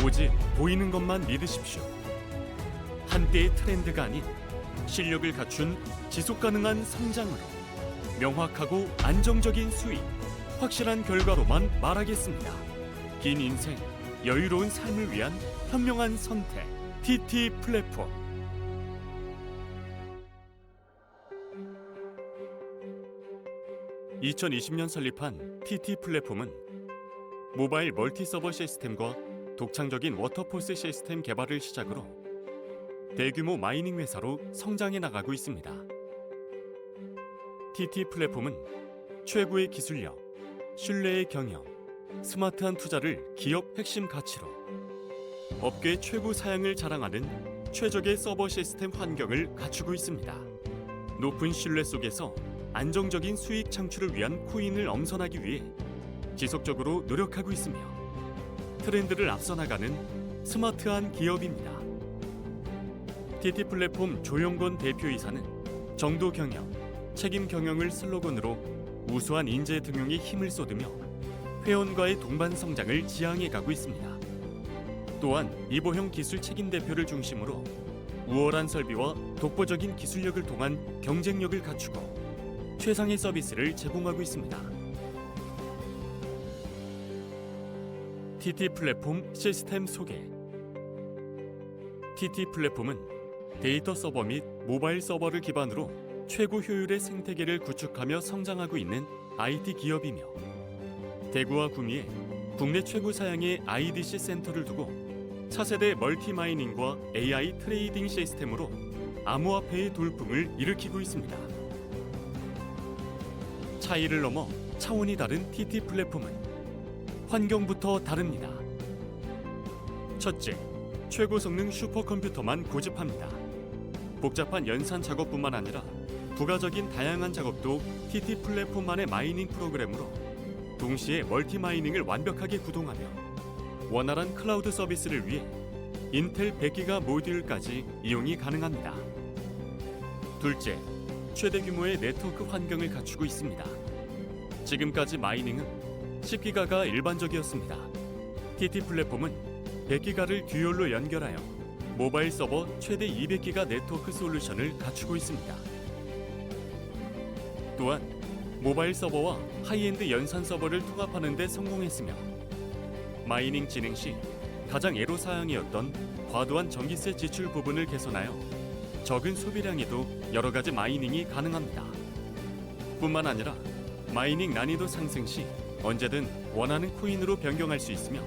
오직 보이는 것만 믿으십시오. 한때의 트렌드가 아닌 실력을 갖춘 지속 가능한 성장으로 명확하고 안정적인 수익, 확실한 결과로만 말하겠습니다. 긴 인생, 여유로운 삶을 위한 현명한 선택, TT 플랫폼. (2020년) 설립한 TT 플랫폼은 모바일 멀티 서버 시스템과 독창적인 워터포스 시스템 개발을 시작으로 대규모 마이닝 회사로 성장해 나가고 있습니다. TT 플랫폼은 최고의 기술력, 신뢰의 경영, 스마트한 투자를 기업 핵심 가치로 업계 최고 사양을 자랑하는 최적의 서버 시스템 환경을 갖추고 있습니다. 높은 신뢰 속에서 안정적인 수익 창출을 위한 코인을 엄선하기 위해 지속적으로 노력하고 있으며 트렌드를 앞서 나가는 스마트한 기업입니다. TT 플랫폼 조영권 대표이사는 정도 경영, 책임 경영을 슬로건으로 우수한 인재 등용에 힘을 쏟으며 회원과의 동반 성장을 지향해 가고 있습니다. 또한 이보형 기술 책임 대표를 중심으로 우월한 설비와 독보적인 기술력을 통한 경쟁력을 갖추고 최상의 서비스를 제공하고 있습니다. TT 플랫폼 시스템 소개. TT 플랫폼은 데이터 서버 및 모바일 서버를 기반으로 최고 효율의 생태계를 구축하며 성장하고 있는 IT 기업이며 대구와 구미에 국내 최고 사양의 IDC 센터를 두고 차세대 멀티 마이닝과 AI 트레이딩 시스템으로 암호화폐의 돌풍을 일으키고 있습니다. 차이를 넘어 차원이 다른 TT 플랫폼은 환경부터 다릅니다. 첫째, 최고 성능 슈퍼컴퓨터만 고집합니다. 복잡한 연산 작업뿐만 아니라 부가적인 다양한 작업도 TT 플랫폼만의 마이닝 프로그램으로 동시에 멀티 마이닝을 완벽하게 구동하며 원활한 클라우드 서비스를 위해 인텔 100기가 모듈까지 이용이 가능합니다. 둘째, 최대 규모의 네트워크 환경을 갖추고 있습니다. 지금까지 마이닝은 10기가가 일반적이었습니다. TT 플랫폼은 100기가를 듀얼로 연결하여 모바일 서버 최대 200기가 네트워크 솔루션을 갖추고 있습니다. 또한 모바일 서버와 하이엔드 연산 서버를 통합하는 데 성공했으며 마이닝 진행 시 가장 애로사항이었던 과도한 전기세 지출 부분을 개선하여 적은 소비량에도 여러 가지 마이닝이 가능합니다. 뿐만 아니라 마이닝 난이도 상승 시 언제든 원하는 코인으로 변경할 수 있으며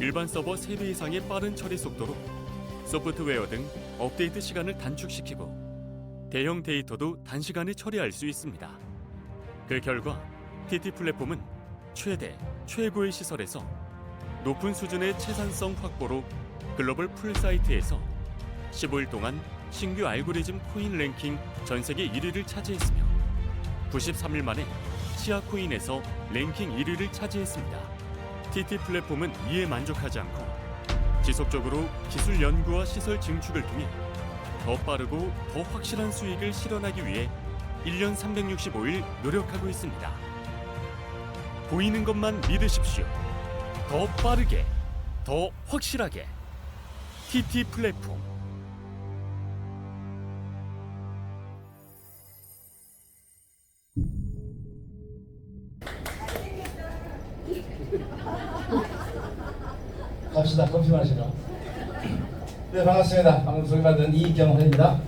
일반 서버 3배 이상의 빠른 처리 속도로 소프트웨어 등 업데이트 시간을 단축시키고 대형 데이터도 단시간에 처리할 수 있습니다. 그 결과 TT 플랫폼은 최고의 시설에서 높은 수준의 채산성 확보로 글로벌 풀 사이트에서 15일 동안 신규 알고리즘 코인 랭킹 전세계 1위를 차지했으며 93일 만에 시아 코인에서 랭킹 1위를 차지했습니다. TT 플랫폼은 이에 만족하지 않고 지속적으로 기술 연구와 시설 증축을 통해 더 빠르고 더 확실한 수익을 실현하기 위해 1년 365일 노력하고 있습니다. 보이는 것만 믿으십시오. 더 빠르게, 더 확실하게. TT 플랫폼. 갑시다. 커피 마시러. 네, 반갑습니다. 방금 소개받은 이익경 회입니다.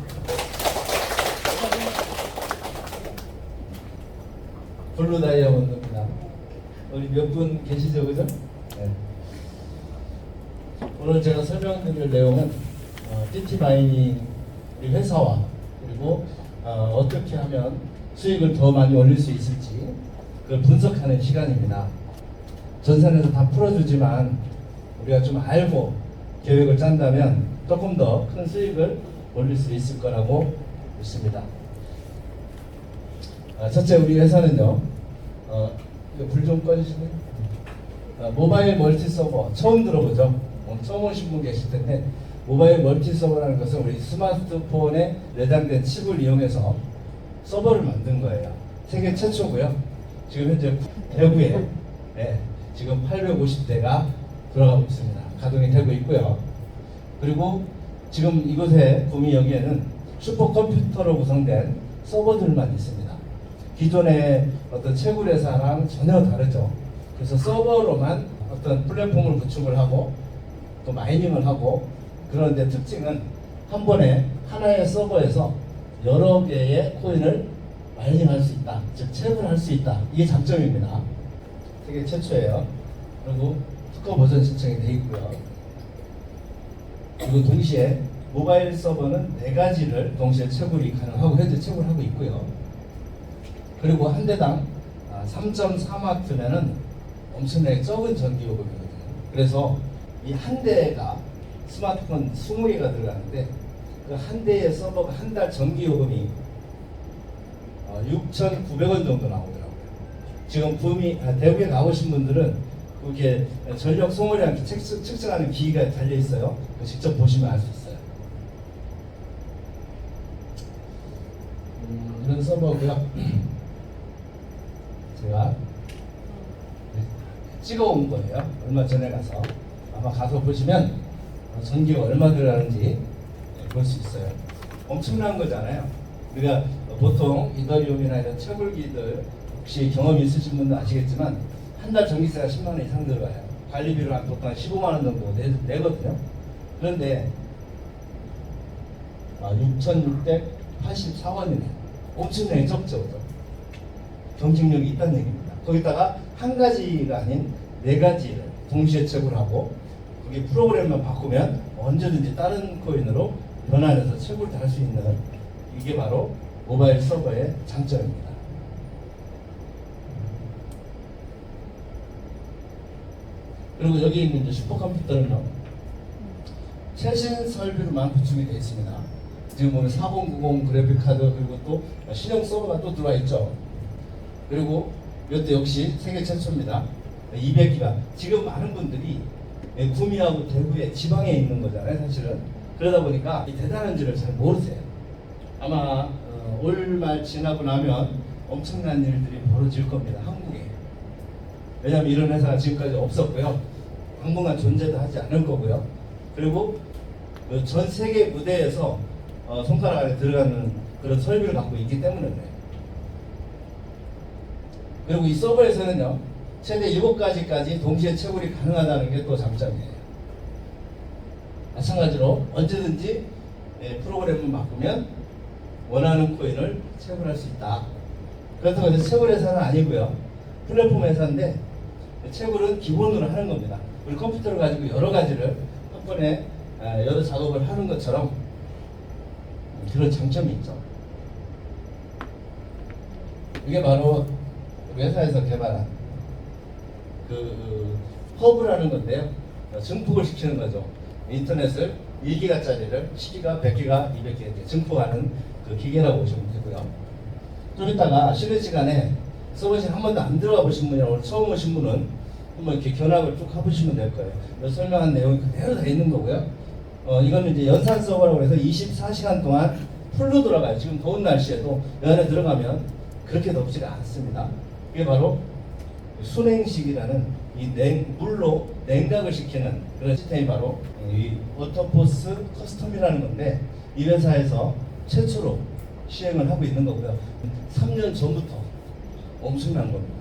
블루 다이아몬드입니다. 우리 몇 분 계시죠, 그죠? 네. 오늘 제가 설명드릴 내용은 TT 마이닝 우리 회사와 그리고 어떻게 하면 수익을 더 많이 올릴 수 있을지 그걸 분석하는 시간입니다. 전산에서 다 풀어주지만 우리가 좀 알고 계획을 짠다면 조금 더 큰 수익을 올릴 수 있을 거라고 믿습니다. 첫째, 우리 회사는요, 불 좀 꺼주시면 모바일 멀티 서버 처음 들어보죠? 처음 오신 분 계실 텐데, 모바일 멀티 서버라는 것은 우리 스마트폰에 내장된 칩을 이용해서 서버를 만든 거예요. 세계 최초고요. 지금 현재 대구에 지금 850대가 들어가고 있습니다. 가동이 되고 있고요. 그리고 지금 이곳에 구미 여기에는 슈퍼컴퓨터로 구성된 서버들만 있습니다. 기존의 어떤 채굴회사랑 전혀 다르죠. 그래서 서버로만 어떤 플랫폼을 구축을 하고 또 마이닝을 하고, 그런데 특징은 한 번에 하나의 서버에서 여러 개의 코인을 마이닝할 수 있다, 즉 채굴할 수 있다. 이게 장점입니다. 세계 최초예요. 그리고 특허 버전 신청이 돼 있고요. 그리고 동시에 모바일 서버는 4가지를 동시에 채굴이 가능하고 현재 채굴하고 있고요. 그리고 한 대당 3.4와트면은 엄청나게 적은 전기 요금이거든요. 그래서 이 한 대가 스마트폰 20개가 들어가는데 그 한 대의 서버가 한 달 전기 요금이 6,900원 정도 나오더라고요. 지금 대구에 가보신 분들은 그렇게 전력 소모량 측정하는 기기가 달려 있어요. 직접 보시면 알 수 있어요. 이런 서버고요. 제가 찍어온 거예요. 얼마 전에 가서 아마 가서 보시면 전기가 얼마 들어가는지 볼 수 있어요. 엄청난 거잖아요. 우리가 보통 이더리움이나 이런 채굴기들 혹시 경험이 있으신 분도 아시겠지만 한 달 전기세가 10만 원 이상 들어가요. 관리비로 한 보통 15만 원 정도 내거든요. 그런데 6,684원이네요. 엄청나게 적죠. 경쟁력이 있다는 얘기입니다. 거기다가 한 가지가 아닌 4가지를 동시에 채굴하고, 그게 프로그램만 바꾸면 언제든지 다른 코인으로 변환해서 채굴도 할 수 있는, 이게 바로 모바일 서버의 장점입니다. 그리고 여기 있는 이제 슈퍼컴퓨터는요, 최신 설비로만 구축이 되어 있습니다. 지금 보면 4090 그래픽카드, 그리고 또 신형 서버가 또 들어와 있죠. 그리고 이것도 역시 세계 최초입니다. 200기가. 지금 많은 분들이 구미하고 대구에 지방에 있는 거잖아요, 사실은. 그러다 보니까 이 대단한지를 잘 모르세요. 아마 올 말 지나고 나면 엄청난 일들이 벌어질 겁니다, 한국에. 왜냐하면 이런 회사가 지금까지 없었고요. 당분간 존재도 하지 않을 거고요. 그리고 전 세계 무대에서 손가락 안에 들어가는 그런 설비를 갖고 있기 때문에 그래요. 그리고 이 서버에서는요, 최대 7가지까지 동시에 채굴이 가능하다는 게 또 장점이에요. 마찬가지로 언제든지 프로그램을 바꾸면 원하는 코인을 채굴할 수 있다. 그렇다고 해서 채굴 회사는 아니고요. 플랫폼 회사인데 채굴은 기본으로 하는 겁니다. 우리 컴퓨터를 가지고 여러 가지를 한 번에 여러 작업을 하는 것처럼 그런 장점이 있죠. 이게 바로 회사에서 개발한 그 허브라는 건데요. 증폭을 시키는 거죠. 인터넷을 1기가짜리를 10기가, 100기가, 200기가 이렇게 증폭하는 그 기계라고 보시면 되고요. 좀 이따가 쉬는 시간에 서버실 한 번도 안 들어가 보신 분이나 오늘 처음 오신 분은 한번 이렇게 견학을 쭉 해보시면 될 거예요. 설명한 내용이 그대로 다 있는 거고요. 이거는 이제 연산 서버라고 해서 24시간 동안 풀로 돌아가요. 지금 더운 날씨에도 이 안에 들어가면 그렇게 덥지가 않습니다. 이게 바로 순행식이라는 이 물로 냉각을 시키는 그런 시스템이 바로 이 워터포스 커스텀이라는 건데, 이 회사에서 최초로 시행을 하고 있는 거고요. 3년 전부터 엄청난 겁니다.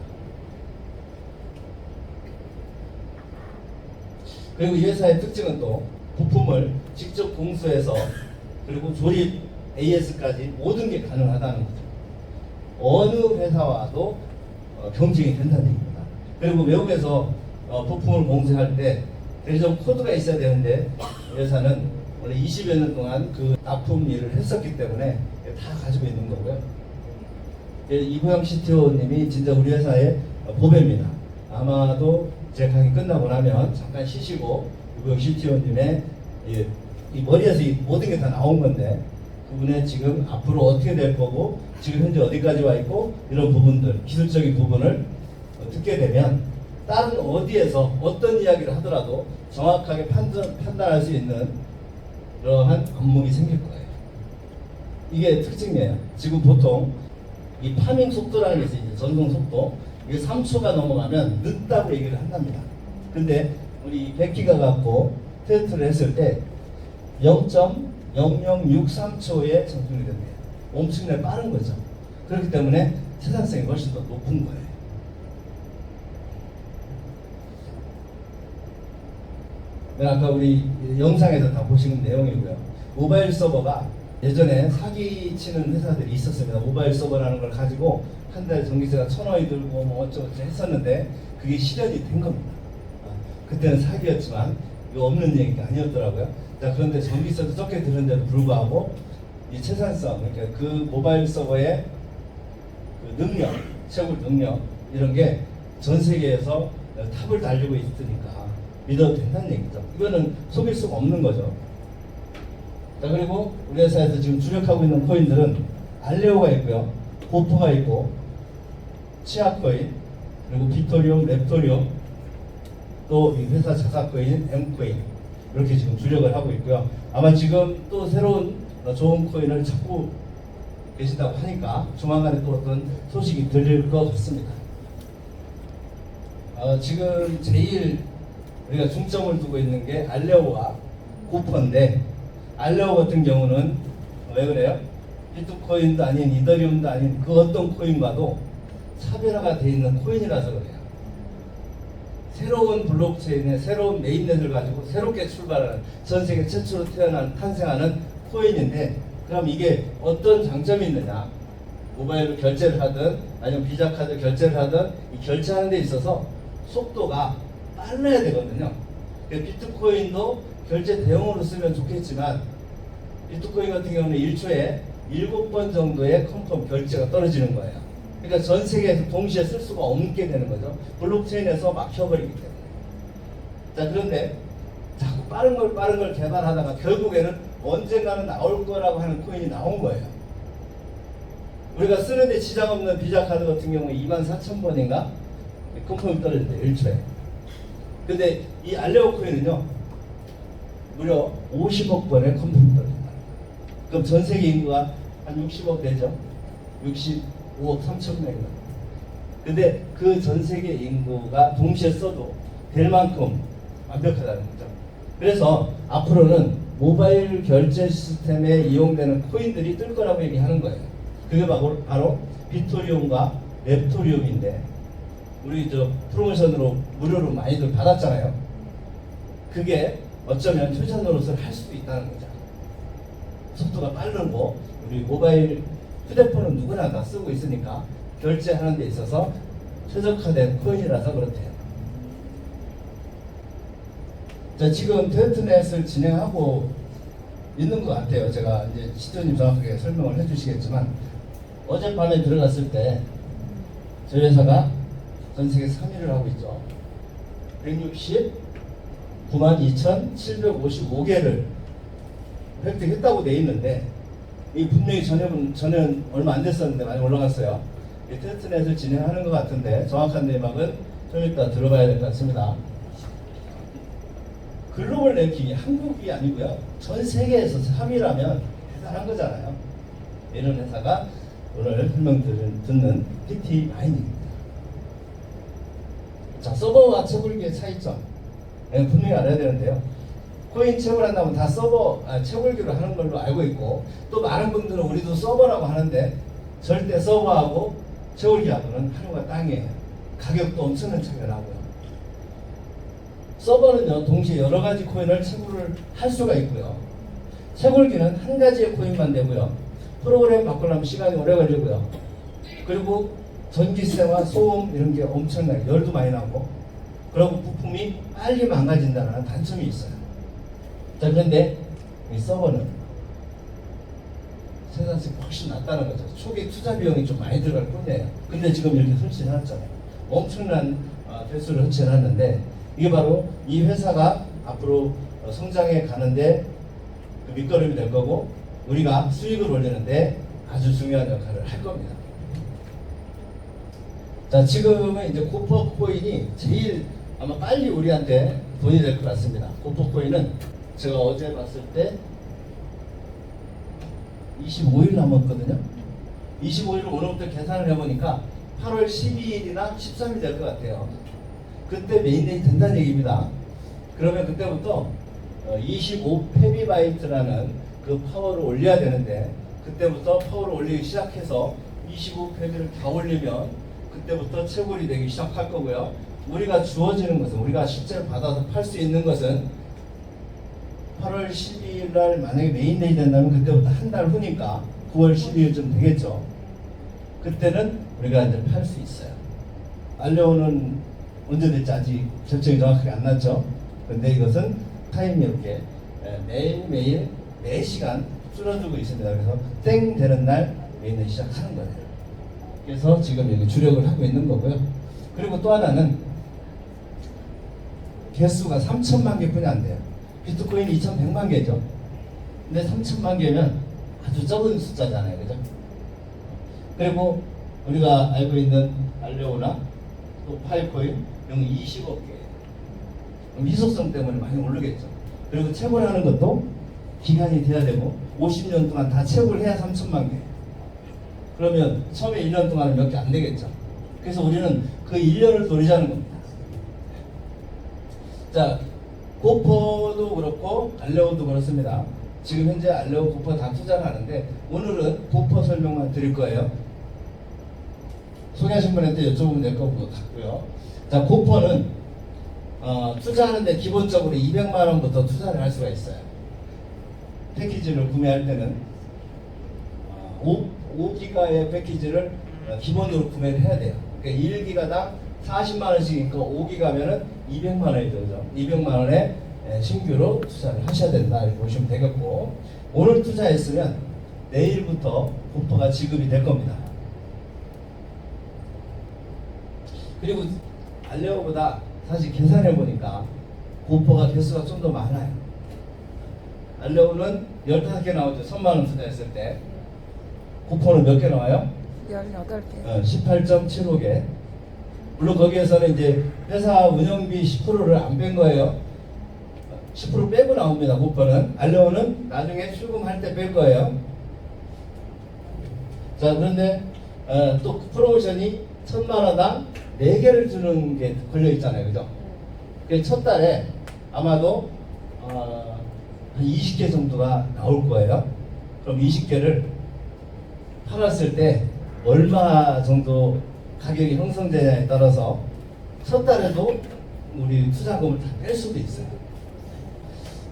그리고 이 회사의 특징은 또 부품을 직접 공수해서 그리고 조립 AS까지 모든 게 가능하다는 거죠. 어느 회사와도 경쟁이 된다는 얘기입니다. 그리고 외국에서 부품을 공수할 때 대리점 코드가 있어야 되는데, 이 회사는 원래 20여 년 동안 그 납품 일을 했었기 때문에 다 가지고 있는 거고요. 이구영 CTO님이 진짜 우리 회사의 보배입니다. 아마도 제 강의 끝나고 나면 잠깐 쉬시고 이구영 CTO님의 이 머리에서 이 모든 게 다 나온 건데, 그분의 지금 앞으로 어떻게 될 거고 지금 현재 어디까지 와 있고 이런 부분들, 기술적인 부분을 듣게 되면 다른 어디에서 어떤 이야기를 하더라도 정확하게 판단할 수 있는 그러한 안목이 생길 거예요. 이게 특징이에요. 지금 보통 이 파밍 속도라는 게 있어요. 전송 속도. 이게 3초가 넘어가면 늦다고 얘기를 한답니다. 근데 우리 100기가 갖고 테스트를 했을 때 0.0063초에 정품이 됩니다. 엄청나게 빠른 거죠. 그렇기 때문에 생산성이 훨씬 더 높은 거예요. 아까 우리 영상에서 다 보시는 내용이고요. 모바일 서버가 예전에 사기치는 회사들이 있었습니다. 모바일 서버라는 걸 가지고 한 달 전기세가 1,000원이 들고 뭐 어쩌고저쩌고 했었는데 그게 실현이 된 겁니다. 그때는 사기였지만 이거 없는 얘기가 아니었더라고요. 자, 그런데 전기세도 적게 드는데도 불구하고 이 채산성, 그러니까 그 모바일 서버의 그 능력, 채굴 능력 이런 게 전 세계에서 탑을 달리고 있으니까 믿어도 된다는 얘기죠. 이거는 속일 수가 없는 거죠. 자, 그리고 우리 회사에서 지금 주력하고 있는 코인들은 알레오가 있고요, 고프가 있고, 치아코인, 그리고 비토리움, 랩토리움, 또 이 회사 자사코인, M코인 이렇게 지금 주력을 하고 있고요. 아마 지금 또 새로운 좋은 코인을 찾고 계신다고 하니까 조만간에 또 어떤 소식이 들릴 것 같습니다. 지금 제일 우리가 중점을 두고 있는 게 알레오와 고퍼인데, 알레오 같은 경우는 왜 그래요? 비트코인도 아닌 이더리움도 아닌 그 어떤 코인과도 차별화가 되어 있는 코인이라서 그래요. 새로운 블록체인의 새로운 메인넷을 가지고 새롭게 출발하는, 전 세계 최초로 탄생하는 코인인데, 그럼 이게 어떤 장점이 있느냐? 모바일로 결제를 하든 아니면 비자 카드 결제를 하든 이 결제하는 데 있어서 속도가 빨라야 되거든요. 비트코인도 결제 대용으로 쓰면 좋겠지만 비트코인 같은 경우는 1초에 7번 정도의 컨펌 결제가 떨어지는 거예요. 그러니까 전 세계에서 동시에 쓸 수가 없게 되는 거죠. 블록체인에서 막혀버리기 때문에. 자, 그런데 자꾸 빠른 걸 개발하다가 결국에는 언젠가는 나올 거라고 하는 코인이 나온 거예요. 우리가 쓰는데 지장 없는 비자 카드 같은 경우에 24,000번인가 컨펌이 떨어진대요, 1초에. 근데 이 알레오 코인은요, 무려 50억 번의 컨펌이 떨어진다. 그럼 전 세계 인구가 한 60억 되죠? 65억 3천 명이다. 근데 그 전 세계 인구가 동시에 써도 될 만큼 완벽하다는 거죠. 그래서 앞으로는 모바일 결제 시스템에 이용되는 코인들이 뜰 거라고 얘기하는 거예요. 그게 바로 비토리움과 랩토리움인데, 우리 프로모션으로 무료로 많이들 받았잖아요. 그게 어쩌면 투자 노릇을 할 수도 있다는 거죠. 속도가 빠르고 우리 모바일 휴대폰은 누구나 다 쓰고 있으니까 결제하는 데 있어서 최적화된 코인이라서 그렇대요. 자, 지금 테스트넷을 진행하고 있는 것 같아요. 제가 이제 시장님 정확하게 설명을 해주시겠지만, 어젯밤에 들어갔을 때 저희 회사가 전 세계 3위를 하고 있죠. 169만 2,755개를 획득했다고 돼 있는데, 이 분명히 전에는 얼마 안 됐었는데 많이 올라갔어요. 이 테스트넷을 진행하는 것 같은데 정확한 내막은 좀 이따 들어봐야 될 것 같습니다. 글로벌 랭킹이 한국이 아니고요, 전 세계에서 3위라면 대단한 거잖아요. 이런 회사가 오늘 설명 듣는 PT 마이닝입니다. 자, 서버와 채굴기의 차이점 분명히 알아야 되는데요. 코인 채굴한다면 다 채굴기로 하는 걸로 알고 있고, 또 많은 분들은 우리도 서버라고 하는데 절대 서버하고 채굴기하고는 하루가 땅이에요. 가격도 엄청난 차이가 나고요. 서버는요, 동시에 여러 가지 코인을 채굴을 할 수가 있고요. 채굴기는 한 가지의 코인만 되고요. 프로그램 바꾸려면 시간이 오래 걸리고요. 그리고 전기세와 소음 이런 게 엄청나게 열도 많이 나고, 그리고 부품이 빨리 망가진다는 단점이 있어요. 자, 그런데 이 서버는 생산성이 훨씬 낮다는 거죠. 초기 투자 비용이 좀 많이 들어갈 뿐이에요. 근데 지금 이렇게 설치해놨잖아요. 엄청난 대수를 설치해놨는데, 이게 바로 이 회사가 앞으로 성장해 가는데 그 밑거름이 될 거고, 우리가 수익을 올리는데 아주 중요한 역할을 할 겁니다. 자, 지금은 이제 고퍼 코인이 제일 아마 빨리 우리한테 돈이 될 것 같습니다. 고퍼 코인은 제가 어제 봤을 때 25일 남았거든요. 25일을 오늘부터 계산을 해보니까 8월 12일이나 13일 될 것 같아요. 그때 메인데이 된다는 얘기입니다. 그러면 그때부터 25페비바이트라는 그 파워를 올려야 되는데 그때부터 파워를 올리기 시작해서 25페비를 다 올리면 그때부터 채굴이 되기 시작할 거고요. 우리가 주어지는 것은 우리가 실제로 받아서 팔 수 있는 것은 8월 12일 날 만약에 메인데이 된다면 그때부터 한 달 후니까 9월 12일쯤 되겠죠. 그때는 우리가 이제 팔 수 있어요. 알레오는 언제 될지 아직 결정이 정확하게 안 났죠. 근데 이것은 타임이 이렇게 매일매일 매시간 줄어들고 있습니다. 그래서 땡 되는 날 메인을 시작하는 거예요. 그래서 지금 여기 주력을 하고 있는 거고요. 그리고 또 하나는 개수가 3천만 개뿐이 안 돼요. 비트코인이 2,100만 개죠. 근데 3천만 개면 아주 적은 숫자잖아요. 그죠? 그리고 우리가 알고 있는 알레오나 또 파이코인 이런 20억 개. 희소성 때문에 많이 오르겠죠. 그리고 채굴하는 것도 기간이 돼야 되고 50년 동안 다 채굴해야 3천만 개. 그러면 처음에 1년 동안은 몇 개 안 되겠죠. 그래서 우리는 그 1년을 노리자는 겁니다. 자, 고퍼도 그렇고 알레오도 그렇습니다. 지금 현재 알레오, 고퍼 다 투자를 하는데 오늘은 고퍼 설명만 드릴 거예요. 소개하신 분한테 여쭤보면 될 것 같고요. 자, 고퍼는 투자하는데 기본적으로 200만 원부터 투자를 할 수가 있어요. 패키지를 구매할 때는 5기가의 패키지를 기본으로 구매를 해야 돼요. 그러니까 1기가당 40만 원씩이니까 5기가면은 200만 원이 되죠. 200만 원에 신규로 투자를 하셔야 된다 이렇게 보시면 되겠고, 오늘 투자했으면 내일부터 고퍼가 지급이 될 겁니다. 그리고 알레오보다 사실 계산해 보니까 고퍼가 개수가 좀 더 많아요. 알레오는 15개 나오죠. 1000만 원 투자했을 때. 고퍼는 몇 개 나와요? 18개. 18.75개. 물론 거기에서는 이제 회사 운영비 10%를 안 뺀 거예요. 10% 빼고 나옵니다. 고퍼는. 알레오는 나중에 출금할 때 뺄 거예요. 자, 그런데 또 프로모션이 1000만 원당 4개를 주는 게 걸려 있잖아요. 그죠? 그래서 첫 달에 아마도 한 20개 정도가 나올 거예요. 그럼 20개를 팔았을 때 얼마 정도 가격이 형성되냐에 따라서 첫 달에도 우리 투자금을 다 뺄 수도 있어요.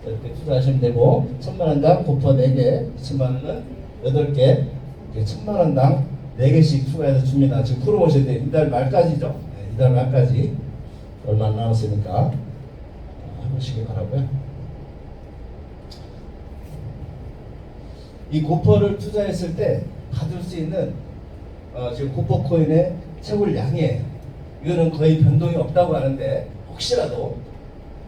이렇게 투자하시면 되고, 1000만 원당 고퍼 4개, 2000만 원은 8개, 1000만 원당 4개씩 추가해서 줍니다. 지금 프로모션이 이달 말까지죠. 네, 이달 말까지 얼마 안 남았으니까 해보시기 바라고요. 이 고퍼를 투자했을 때 받을 수 있는 지금 고퍼 코인의 채굴 양이에요. 이거는 거의 변동이 없다고 하는데 혹시라도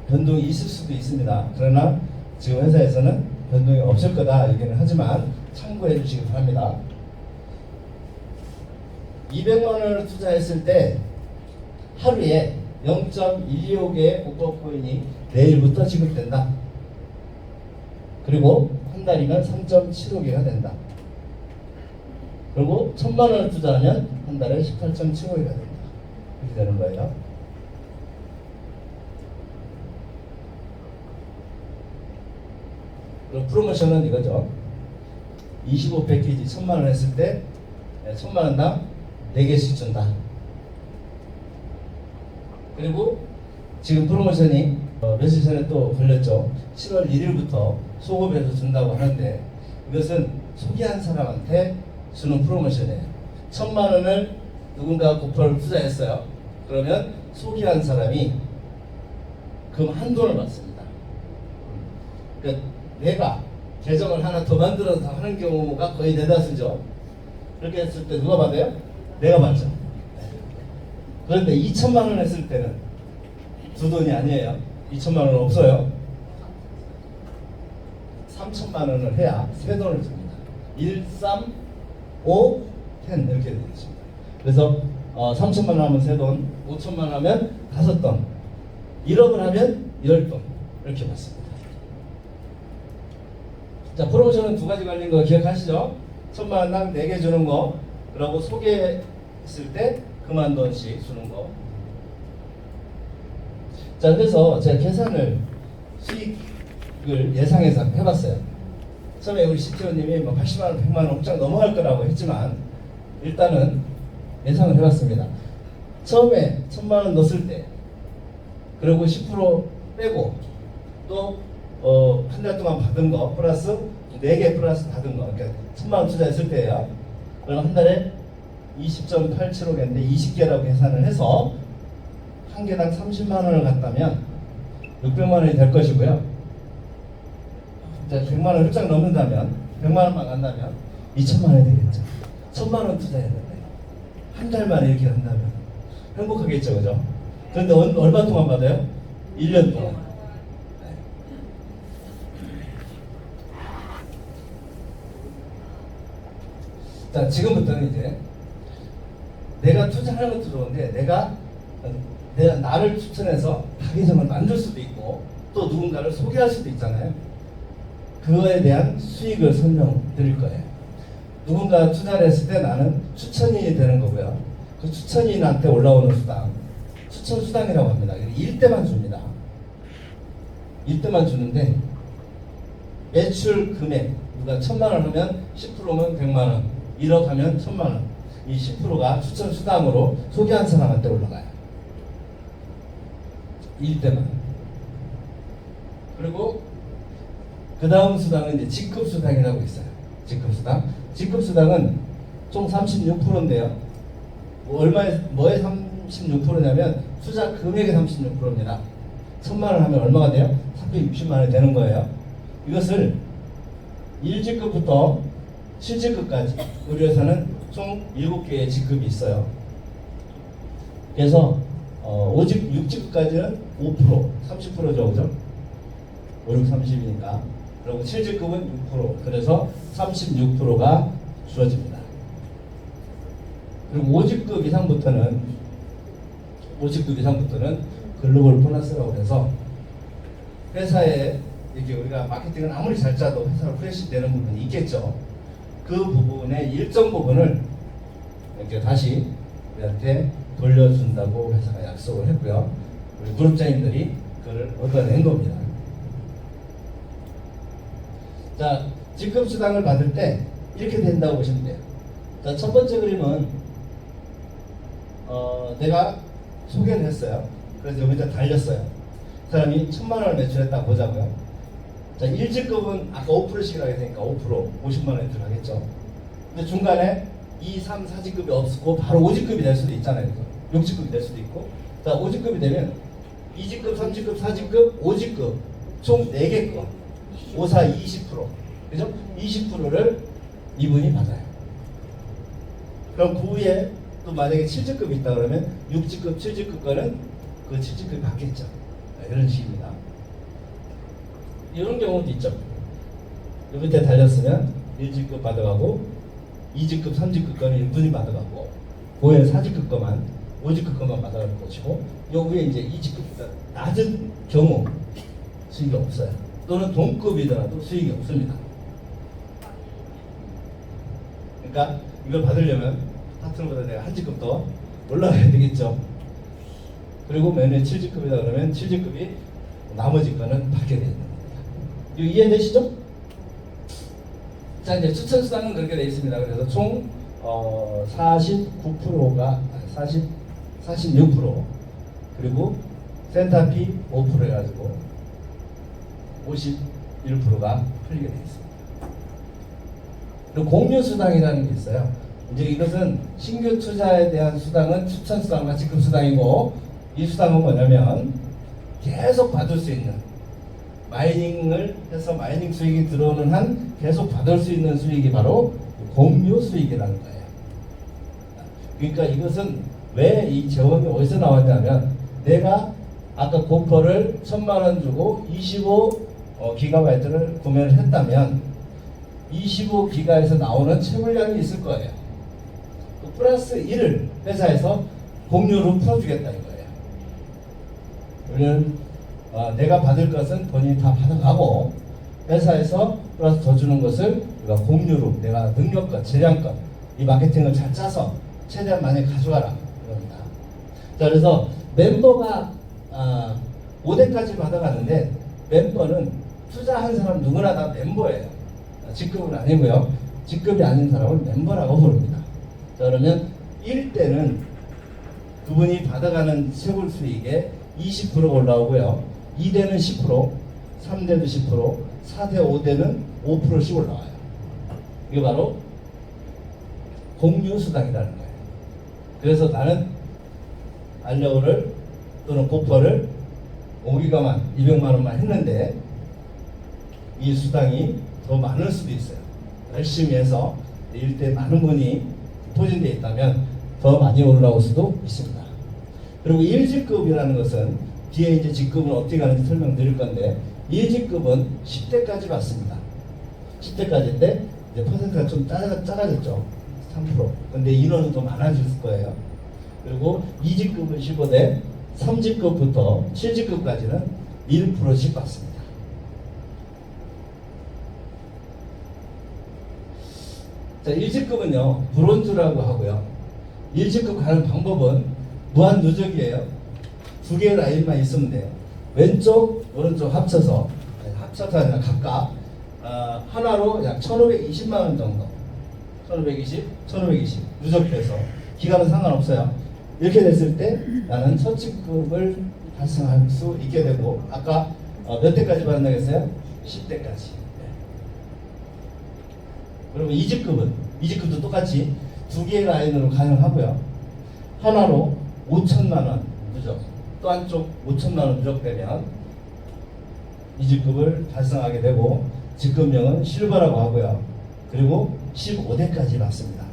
변동이 있을 수도 있습니다. 그러나 지금 회사에서는 변동이 없을 거다 얘기는 하지만 참고해 주시기 바랍니다. 200만 원을 투자했을 때 하루에 0.125개의 고퍼 코인이 내일부터 지급된다. 그리고 한 달이면 3.75개가 된다. 그리고 1000만 원을 투자하면 한 달에 18.75개가 된다. 이렇게 되는 거예요. 그리고 프로모션은 이거죠. 25 패키지 1000만 원 했을 때 1000만 원당 4개씩 준다. 그리고 지금 프로모션이 며칠 전에 또 걸렸죠. 7월 1일부터 소급해서 준다고 하는데 이것은 소개한 사람한테 주는 프로모션이에요. 1000만 원을 누군가 고퍼를 투자했어요. 그러면 소개한 사람이 금 한돈을 받습니다. 그러니까 내가 계정을 하나 더 만들어서 하는 경우가 거의 대다수죠. 그렇게 했을 때 누가 받아요? 내가 받죠. 그런데 2천만 원 했을 때는 두 돈이 아니에요. 2천만 원은 없어요. 3천만 원을 해야 세 돈을 줍니다. 1, 3, 5, 10 이렇게 되겠습니다. 그래서 3천만 원 하면 세 돈, 5천만 원 하면 5돈, 1억을 하면 10돈 이렇게 받습니다. 자, 프로모션은 두 가지 걸린 거 기억하시죠? 1000만 원당 4개 주는 거, 그리고 소개했을 때 그만 돈씩 주는 거. 자, 그래서 제가 계산을 수익을 예상해서 해봤어요. 처음에 우리 CTO님이 뭐 80만 원, 100만 원 훌쩍 넘어갈 거라고 했지만 일단은 예상을 해봤습니다. 처음에 1000만 원 넣었을 때, 그리고 10% 빼고 또 한 달 동안 받은 거 플러스 4개 플러스 받은 거, 그러니까 1000만 원 투자했을 때예요. 그럼 한 달에 20.875개인데 20개라고 계산을 해서 한 개당 30만 원을 갖다면 600만 원이 될 것이고요. 자, 100만 원을 훌쩍 넘는다면, 100만 원만 간다면 2천만 원이 되겠죠. 1000만 원 투자했는데 한 달 만에 이렇게 한다면 행복하겠죠, 그죠? 그런데 얼마 동안 받아요? 1년 동안. 자, 지금부터는 이제 내가 투자하는 것도 좋은데 내가 나를 추천해서 가계정을 만들 수도 있고 또 누군가를 소개할 수도 있잖아요. 그거에 대한 수익을 설명드릴 거예요. 누군가 투자를 했을 때 나는 추천인이 되는 거고요. 그 추천인한테 올라오는 수당, 추천 수당이라고 합니다. 일대만 줍니다. 일대만 주는데 매출 금액, 누가 1000만 원 하면 10%면 100만 원, 1억 하면 1000만 원. 이 10%가 추천 수당으로 소개한 사람한테 올라가요. 일대만. 그리고 그 다음 수당은 이제 직급 수당이라고 있어요. 직급 수당. 직급 수당은 총 36%인데요. 뭐에 36%냐면 투자 금액의 36%입니다. 1000만 원 하면 얼마가 돼요? 360만 원이 되는 거예요. 이것을 1직급부터 7직급까지 우리 회사는 총 7개의 직급이 있어요. 그래서 6직급까지는 5%, 30%죠, 그죠? 5, 6, 30이니까. 그리고 7직급은 6%, 그래서 36%가 주어집니다. 그리고 5직급 이상부터는 글로벌 보너스라고 해서 회사에 이렇게 우리가 마케팅을 아무리 잘 짜도 회사로 프레시 되는 부분이 있겠죠. 그 부분의 일정 부분을 이렇게 다시 우리한테 돌려준다고 회사가 약속을 했고요. 우리 그룹장님들이 그걸 얻어낸 겁니다. 자, 직급 수당을 받을 때 이렇게 된다고 보시면 돼요. 자, 첫 번째 그림은 내가 소개를 했어요. 그래서 여기다 달렸어요. 그 사람이 1000만 원을 매출했다 보자고요. 자, 1직급은 아까 5%씩이라고 했으니까 5%, 50만 원이 들어가겠죠. 근데 중간에 2, 3, 4직급이 없고 바로 5직급이 될 수도 있잖아요. 6직급이 될 수도 있고. 자, 5직급이 되면 2직급, 3직급, 4직급, 5직급 총 4개 거. 5, 4, 20%. 그죠? 20%를 이분이 받아요. 그럼 그 후에 또 만약에 7직급이 있다 그러면 6직급, 7직급 거는 그 7직급이 받겠죠. 이런 식입니다. 이런 경우도 있죠. 요 밑에 달렸으면 1직급 받아가고 2직급, 3직급 거는 이분이 받아가고 고에 4직급 거만 5직급 거만 받아가는 것이고 요 위에 이제 2직급보다 낮은 경우 수익이 없어요. 또는 동급이더라도 수익이 없습니다. 그러니까 이걸 받으려면 파트너보다 내가 한 직급 더 올라가야 되겠죠. 그리고 매년 7직급이다 그러면 7직급이 나머지 거는 받게 되는 겁니다. 이거 이해되시죠? 자, 이제 추천 수당은 그렇게 되어 있습니다. 그래서 총 49%가 46% 그리고 센터피 5% 해가지고 51%가 풀리게 되어 있습니다. 그리고 공유 수당이라는 게 있어요. 이제 이것은 신규 투자에 대한 수당은 추천 수당과 직급 수당이고 이 수당은 뭐냐면 계속 받을 수 있는 마이닝을 해서 마이닝 수익이 들어오는 한 계속 받을 수 있는 수익이 바로 공유 수익이라는 거예요. 그러니까 이것은 왜 이 재원이 어디서 나왔냐면 내가 아까 고퍼를 1000만 원 주고 25기가바이트를 구매를 했다면 25기가에서 나오는 채굴량이 있을 거예요. 그 플러스 1을 회사에서 공유로 풀어주겠다 이거예요. 우리는 내가 받을 것은 본인이 다 받아가고 회사에서 플러스 더 주는 것을 우리가 공유로 내가 능력껏 재량껏 이 마케팅을 잘 짜서 최대한 많이 가져가라 이겁니다. 자, 그래서 멤버가 5대까지 받아가는데 멤버는 투자한 사람 누구나 다 멤버예요. 직급은 아니고요. 직급이 아닌 사람은 멤버라고 부릅니다. 자, 그러면 1대는 그분이 받아가는 세골 수익의 20%가 올라오고요. 2대는 10%, 3대도 10%, 4대, 5대는 5%씩 올라와요. 이게 바로 공유수당이라는 거예요. 그래서 나는 알려오를 또는 고퍼를 5기가만 200만 원만 했는데 이 수당이 더 많을 수도 있어요. 열심히 해서 일대 많은 분이 포진되어 있다면 더 많이 올라올 수도 있습니다. 그리고 1직급이라는 것은 뒤에 이제 직급은 어떻게 가는지 설명드릴 건데 1직급은 10대까지 받습니다. 10대까지인데 이제 퍼센트가 좀 작아졌죠. 3%. 근데 인원은 더 많아질 거예요. 그리고 2직급은 15대, 3직급부터 7직급까지는 1%씩 받습니다. 자, 1직급은요, 브론즈라고 하고요. 1직급 가는 방법은 무한 누적이에요. 두 개의 라인만 있으면 돼요. 왼쪽, 오른쪽 합쳐서 아니라 각각 하나로 약 1,520만 원 정도. 1,520, 1,520 누적돼서 기간은 상관없어요. 이렇게 됐을 때 나는 첫 직급을 달성할 수 있게 되고 아까 몇 대까지 받는다고 했어요? 10대까지. 그러면 2직급도 똑같이 두 개의 라인으로 가능하고요. 하나로 5천만 원 누적, 또 한쪽 5천만 원 누적되면 2직급을 달성하게 되고 직급명은 실버라고 하고요. 그리고 15대까지 받습니다.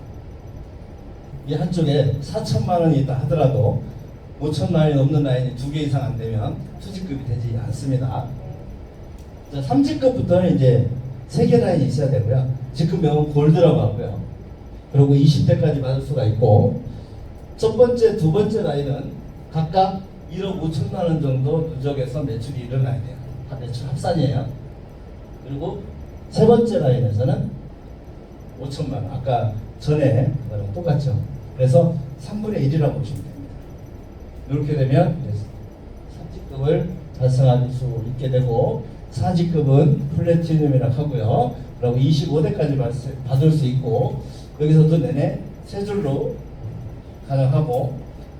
이 한쪽에 4천만 원이 있다 하더라도 5천만 원이 넘는 라인이 두 개 이상 안 되면 투직급이 되지 않습니다. 자, 3직급부터는 이제 3개 라인이 있어야 되고요. 직급명은 골드라고 하고요. 그리고 20대까지 받을 수가 있고 첫 번째, 두 번째 라인은 각각 1억 5천만 원 정도 누적해서 매출이 일어나야 돼요. 다 매출 합산이에요. 그리고 세 번째 라인에서는 5천만 원. 아까 전에 그거랑 똑같죠. 그래서 3분의 1이라고 보시면 됩니다. 이렇게 되면 3직급을 달성할 수 있게 되고 4직급은 플래티늄이라고 하고요. 그리고 25대까지 받을 수 있고 여기서도 내내 세 줄로 가능하고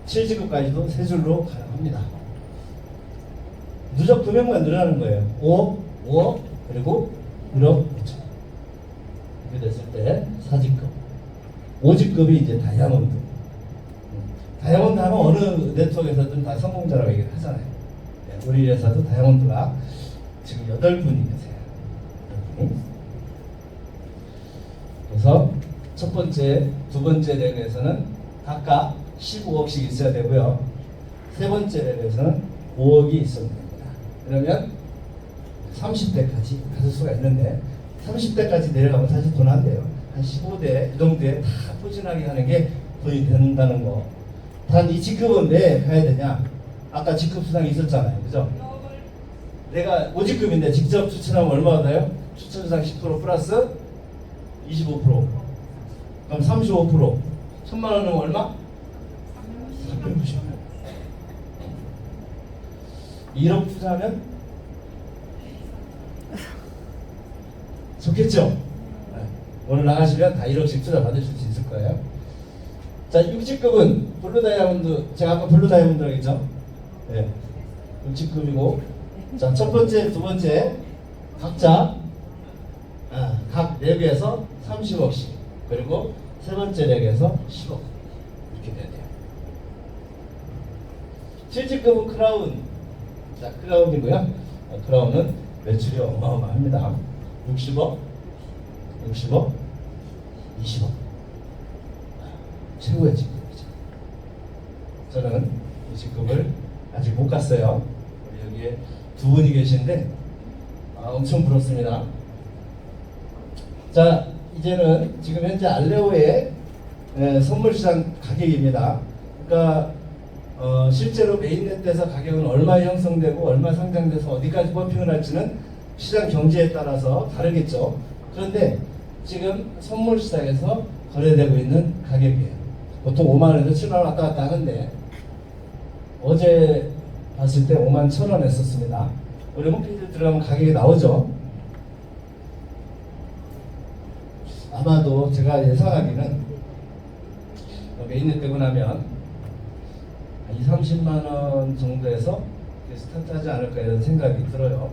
7직급까지도 세 줄로 가능합니다. 누적 금액만 늘어나는 거예요. 5억 그리고 1억 5천. 이렇게 됐을 때 4직급. 5직급이 이제 다이아몬드. 다이아몬드 하면 어느 네트워크에서든 다 성공자라고 얘기를 하잖아요. 네, 우리 회사도 다이아몬드가 지금 8분이 계세요. 8분이. 그래서 첫 번째, 두 번째 레벨에서는 각각 15억씩 있어야 되고요. 세 번째 레벨에서는 5억이 있어야 됩니다. 그러면 30대까지 가실 수가 있는데 30대까지 내려가면 사실 돈 안 돼요. 한 15대 이 정도에 다 포진하게 하는 게 돈이 된다는 거. 단 이 직급은 왜 가야 되냐? 아까 직급 수당이 있었잖아요. 그죠? 내가 5직급인데 직접 추천하면 얼마 받아요? 추천 수당 10% 플러스 25%. 그럼 35%. 1,000만 원은 얼마? 390만 원. 1억 투자하면 좋겠죠? 네. 오늘 나가시면 다 1억씩 투자 받으실 수 있을 거예요. 자, 6직급은 블루 다이아몬드, 제가 아까 블루 다이아몬드라고 했죠? 네. 6직급이고, 자, 첫 번째, 두 번째, 각자, 각 렉에서 30억씩, 그리고 세 번째 렉에서 10억. 이렇게 돼야 돼요. 7직급은 크라운. 자, 크라운이고요. 크라운은 매출이 어마어마합니다. 60억, 60억, 20억. 최고의 직급이죠. 저는 이 직급을 아직 못 갔어요. 우리 여기에 두 분이 계신데 엄청 부럽습니다. 자, 이제는 지금 현재 알레오의 선물 시장 가격입니다. 그러니까 실제로 메인넷에서 가격은 얼마 형성되고 얼마 상장돼서 어디까지 펌핑을 할지는 시장 경제에 따라서 다르겠죠. 그런데 지금 선물 시장에서 거래되고 있는 가격이에요. 보통 5만 원에서 7만 원 왔다 갔다 하는데 어제 봤을 때 51,000원 했었습니다. 우리 홈페이지에 들어가면 가격이 나오죠. 아마도 제가 예상하기는 메인넷 되고 나면 한 2, 30만 원 정도에서 스타트하지 않을까 이런 생각이 들어요.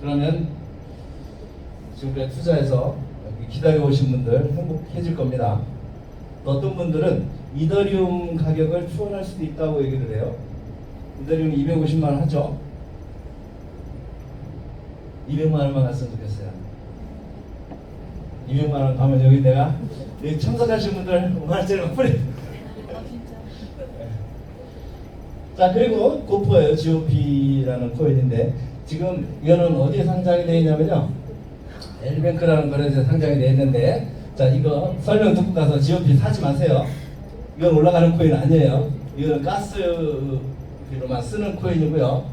그러면 지금까지 투자해서 여기 기다려 오신 분들 행복해질 겁니다. 또 어떤 분들은 이더리움 가격을 추월할 수도 있다고 얘기를 해요. 이더리움 250만 원 하죠. 200만 원만 갔으면 좋겠어요. 200만 원 가면 여기 내가 여기 참석하신 분들 5만 원짜리 막 뿌려. 자, 그리고 고퍼예요. GOP라는 코인인데 지금 이거는 어디에 상장이 되어 있냐면요, L뱅크라는 거래소에 상장이 되어 있는데, 자, 이거 설명 듣고 가서 GOP 사지 마세요. 이건 올라가는 코인 아니에요. 이거는 가스비로만 쓰는 코인이고요.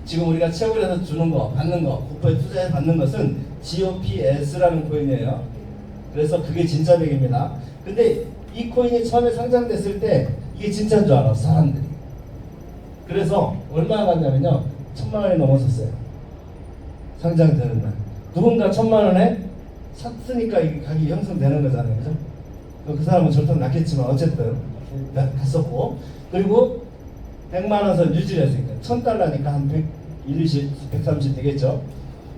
지금 우리가 채굴 해서 주는 거, 받는 거, 고퍼에 투자해 받는 것은 GOPS라는 코인이에요. 그래서 그게 진짜 백입니다. 근데 이 코인이 처음에 상장됐을 때 이게 진짜인 줄 알아, 사람들이. 그래서 얼마나 갔냐면요, 1,000만 원이 넘었었어요. 상장되는 날. 누군가 1,000만 원에 샀으니까 이게 가격이 형성되는 거잖아요. 그죠? 그 사람은 절대 낮겠지만 어쨌든 갔었고, 그리고 100만 원 선 유지를 했으니까 1,000달러니까 한 120, 130 되겠죠.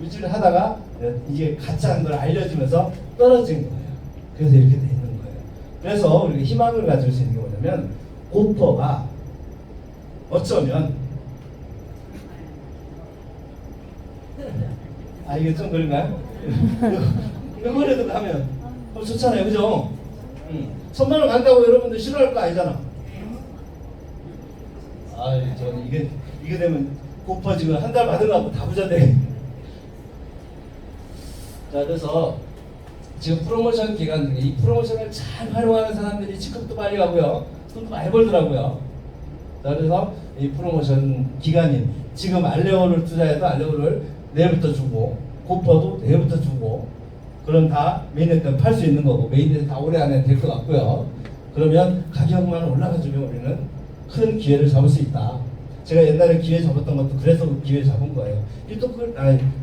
유지를 하다가 이게 가짜인 걸 알려지면서 떨어진 거예요. 그래서 이렇게 돼 있는 거예요. 그래서 우리가 희망을 가질 수 있는 게 뭐냐면, 고퍼가 어쩌면 이게 좀 그런가요? 이거라도 가면 좋잖아요, 그죠? 1,000만 원 간다고 여러분들 싫어할 거 아니잖아. 저는 이게 되면 고퍼 지금 한 달 받은 거 갖고 다 부자 돼. 자, 그래서 지금 프로모션 기간 중에 이 프로모션을 잘 활용하는 사람들이 직급도 빨리 가고요, 돈도 많이 벌더라고요. 자, 그래서 이 프로모션 기간인 지금 알레오를 투자해도 알레오를 내일부터 주고, 고퍼도 내일부터 주고, 그럼 다 메인넷 때는 팔 수 있는 거고, 메인넷 다 올해 안에 될 것 같고요. 그러면 가격만 올라가주면 우리는 큰 기회를 잡을 수 있다. 제가 옛날에 기회 잡았던 것도 그래서 그 기회 잡은 거예요.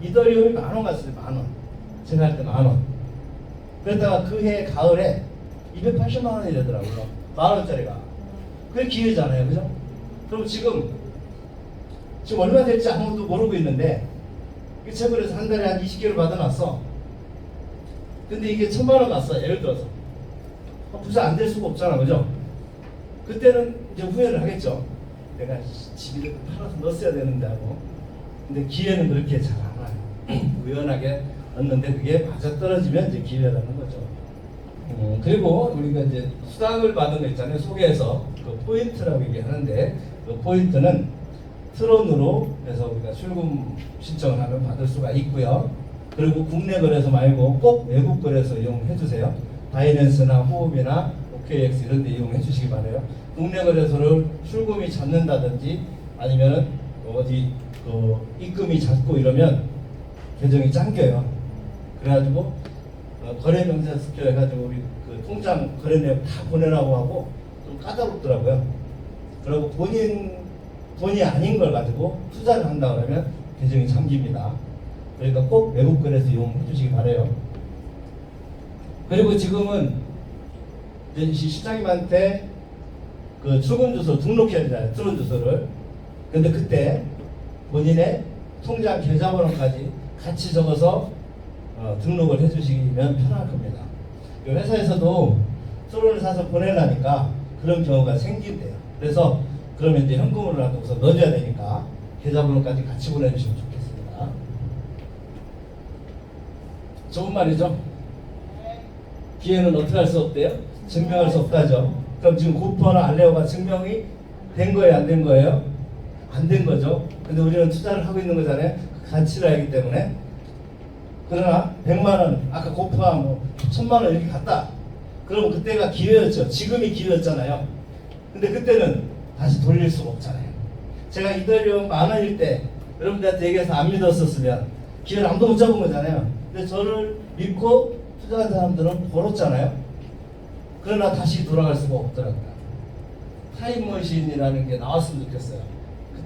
이더리움이 10,000원 갔어요. 10,000원. 제가 할 때 10,000원. 그랬다가 그 해 가을에 280만 원이 되더라고요. 10,000원짜리가. 그게 기회잖아요, 그죠? 그럼 지금 얼마 될지 아무도 모르고 있는데, 이 채굴에서 한 달에 한 20개를 받아놨어. 근데 이게 1,000만 원 갔어, 예를 들어서. 부자 안 될 수가 없잖아, 그죠? 그때는 이제 후회를 하겠죠. 내가 집에 팔아서 넣었어야 되는데 하고. 근데 기회는 그렇게 잘 안 와요. 우연하게 얻는데 그게 맞아 떨어지면 이제 기회라는 거죠. 그리고 우리가 이제 수당을 받은 거 있잖아요. 소개해서 그 포인트라고 얘기하는데, 그 포인트는 트론으로 해서 우리가 출금 신청을 하면 받을 수가 있고요. 그리고 국내 거래소 말고 꼭 외국 거래소 이용해 주세요. 바이낸스나 호흡이나 OKX 이런 데 이용해 주시기 바래요. 국내 거래소를 출금이 잡는다든지 아니면은 어디 그 입금이 잦고 이러면 계정이 잠겨요. 그래가지고 거래 명세 스켜해가지고 우리 그 통장 거래 내역 다 보내라고 하고 좀 까다롭더라고요. 그리고 돈이 아닌 걸 가지고 투자를 한다 그러면 계정이 잠깁니다. 그러니까 꼭 외국 거래소 이용해 주시기 바래요. 그리고 지금은 이제 시장님한테 그 출금 주소 등록해야 되잖아요, 트론 주소를. 근데 그때 본인의 통장 계좌번호까지 같이 적어서 등록을 해주시면 편할 겁니다. 회사에서도 트론을 사서 보내려니까 그런 경우가 생긴대요. 그래서 그러면 이제 현금으로라도 우선 넣어줘야 되니까 계좌번호까지 같이 보내주시면 좋겠습니다. 좋은 말이죠? 기회는 어떻게 할 수 없대요? 증명할 수 없다죠. 그럼 지금 고퍼나 알레오가 증명이 된 거예요, 안 된 거예요? 안 된 거죠. 근데 우리는 투자를 하고 있는 거잖아요. 그 가치를 알기 때문에. 그러나 100만 원, 아까 고퍼가 뭐 1,000만 원 이렇게 갔다. 그러면 그때가 기회였죠. 지금이 기회였잖아요. 근데 그때는 다시 돌릴 수가 없잖아요. 제가 이더리움 10,000원일 때 여러분들한테 얘기해서 안 믿었었으면 기회를 아무도 못 잡은 거잖아요. 근데 저를 믿고 투자한 사람들은 벌었잖아요. 그러나 다시 돌아갈 수가 없더라고요. 타임머신이라는 게 나왔으면 좋겠어요.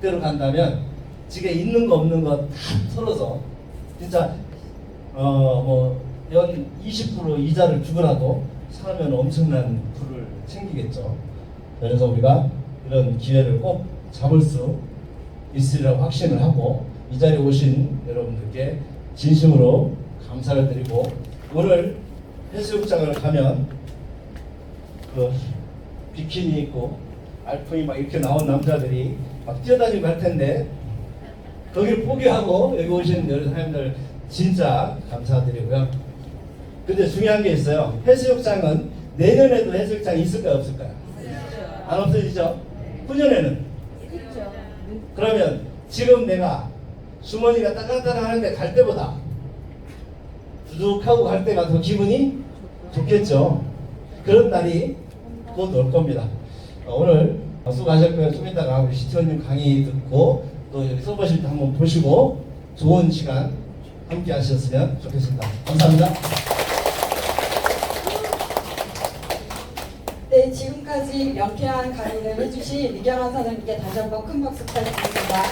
계획대로 간다면 지게 있는 거 없는 거 다 털어서 진짜 연 20% 이자를 주더라도 사면 엄청난 부를 챙기겠죠. 그래서 우리가 이런 기회를 꼭 잡을 수 있으리라고 확신을 하고 이 자리에 오신 여러분들께 진심으로 감사를 드리고, 오늘 해수욕장을 가면 그 비키니 입고 알프이 막 이렇게 나온 남자들이 막 뛰어다니고 할 텐데 거기를 포기하고 여기 오신 여러 사람들 진짜 감사드리고요. 근데 중요한 게 있어요. 해수욕장은 내년에도 해수욕장이 있을까요, 없을까요? 안 없어지죠? 후년에는? 그러면 지금 내가 주머니가 따강따강 하는데 갈 때보다 두둑하고 갈 때가 더 기분이 좋겠죠. 그런 날이 곧 올 겁니다. 오늘 수고하셨고요. 좀 이따가 우리 시티원님 강의 듣고 또 여기 서버실 때 한번 보시고 좋은 시간 함께 하셨으면 좋겠습니다. 감사합니다. 네, 지금까지 명쾌한 강의를 해주신 이경환 사장님께 다시 한번 큰 박수 부탁드립니다.